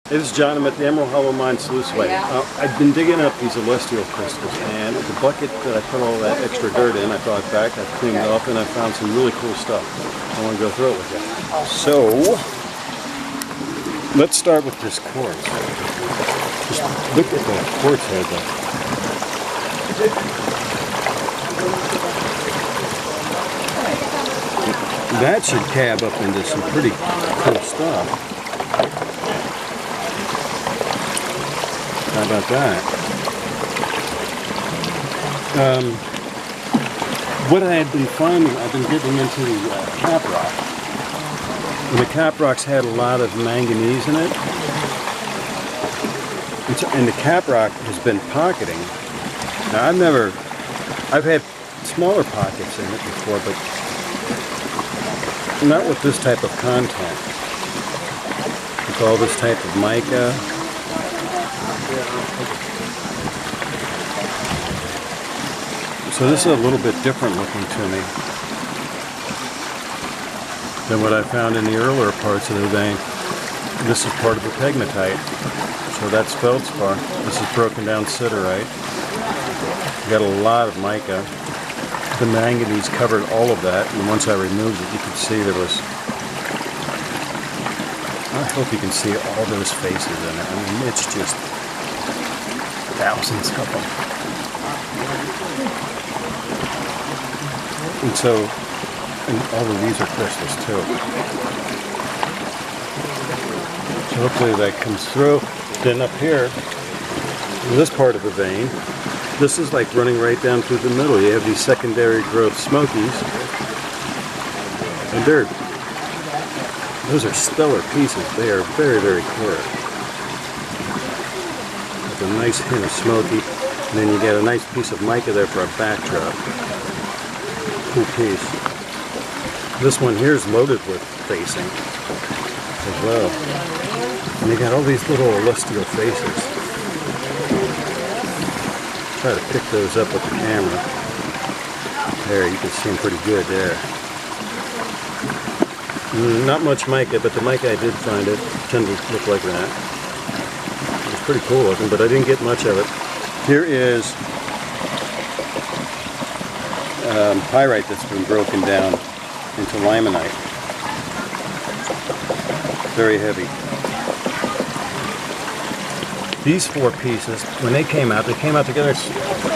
Hey, this is John. I'm at the Emerald Hollow Mine sluiceway. I've been digging up these celestial crystals, and the bucket that I put all that extra dirt in, I brought it back, I've cleaned it up, and I found some really cool stuff. I want to go through it with you. So, let's start with this quartz. Just look at that quartz head there. That should cab up into some pretty cool stuff. How about that? What I had been finding, I've been getting into cap rock. And the cap rocks had a lot of manganese in it. And the cap rock has been pocketing. Now I've had smaller pockets in it before, but not with this type of content. With all this type of mica. So this is a little bit different looking to me than what I found in the earlier parts of the vein. This is part of the pegmatite, so that's feldspar. This is broken down siderite. You got a lot of mica. The manganese covered all of that, and once I removed it, you could see there was. I hope you can see all those faces in it. I mean, it's just thousands of them. And so, and all of these are crystals too. So hopefully that comes through. Then up here, in this part of the vein, this is like running right down through the middle. You have these secondary growth smokies. And those are stellar pieces. They are very, very clear. With a nice hint of smoky. And then you get a nice piece of mica there for a backdrop. Cool piece. This one here is loaded with facing as well. And you got all these little celestial faces. Try to pick those up with the camera. There, you can see them pretty good there. Not much mica, but the mica I did find it tended to look like that. It was pretty cool looking, but I didn't get much of it. Here is pyrite that's been broken down into limonite. Very heavy. These four pieces, when they came out together.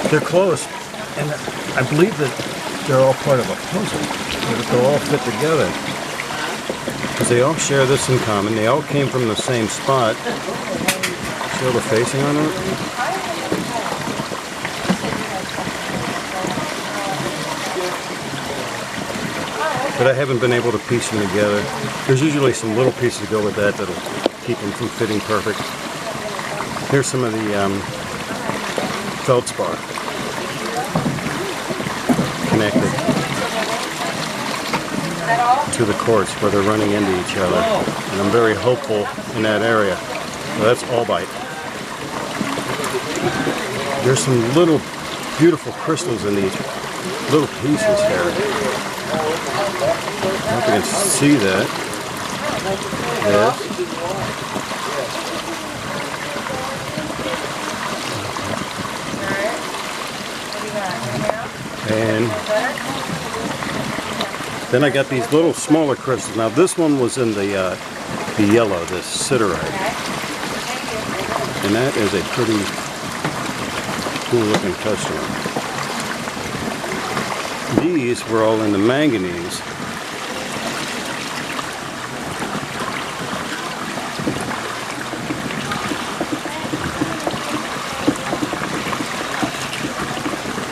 They're close, and I believe that they're all part of a puzzle. That they'll all fit together. Because they all share this in common. They all came from the same spot. See all the facing on it? But I haven't been able to piece them together. There's usually some little pieces to go with that that'll keep them from fitting perfect. Here's some of the feldspar connected to the quartz where they're running into each other. And I'm very hopeful in that area. So that's albite. There's some little beautiful crystals in these little pieces here. I don't know if you can see that. Yes. And then I got these little smaller crystals. Now this one was in the yellow, this siderite. And that is a pretty cool looking customer. These were all in the manganese.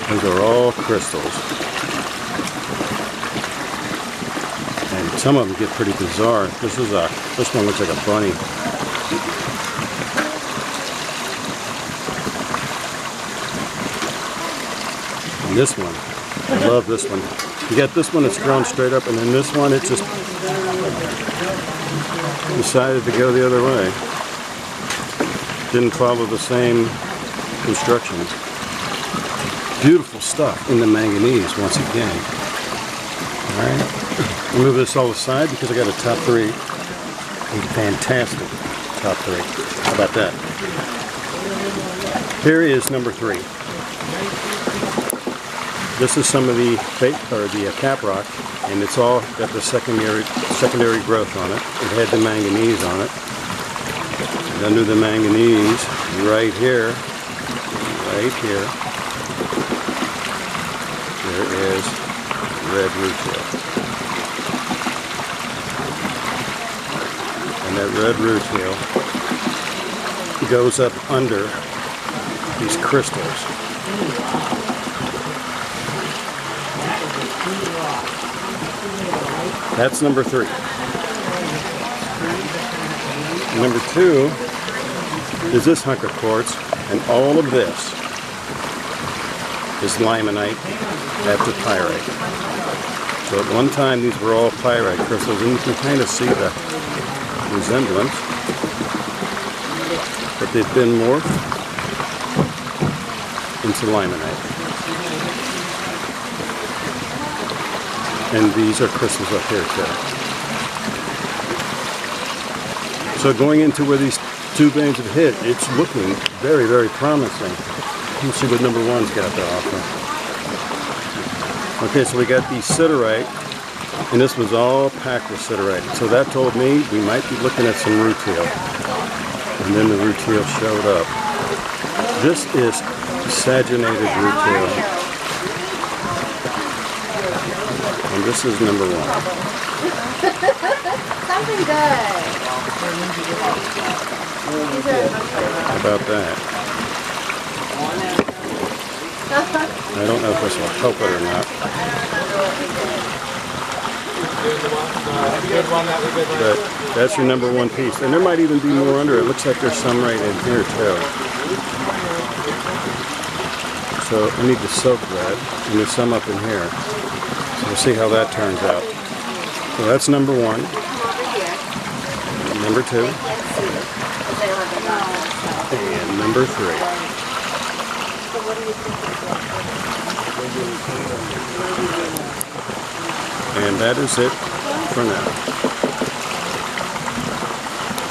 Those are all crystals. And some of them get pretty bizarre. This one looks like a bunny. And this one, I love this one. You got this one that's drawn straight up, and then this one, it just decided to go the other way. Didn't follow the same instructions. Beautiful stuff in the manganese once again. Alright, I'll move this all aside because I got a top 3 fantastic top 3. How about that? Here is number 3. This is some of the cap rock, and it's all got the secondary growth on it. It had the manganese on it. And under the manganese, right here, there is red rutile. And that red rutile goes up under these crystals. That's number 3. Number 2 is this hunk of quartz, and all of this is limonite after pyrite. So at one time these were all pyrite crystals, and you can kind of see the resemblance, but they've been morphed into limonite. And these are crystals up here too. So going into where these 2 veins have hit, it's looking very, very promising. Let's see what number 1's got to offer. Okay, so we got the siderite, and this was all packed with siderite. So that told me we might be looking at some rutile. And then the rutile showed up. This is saginated rutile. And this is number 1. Something good. How about that? I don't know if this will help it or not. But that's your number 1 piece. And there might even be more under it. Looks like there's some right in here too. So I need to soak that. And there's some up in here. So we'll see how that turns out. So that's number 1. Number 2. And number 3. And that is it for now.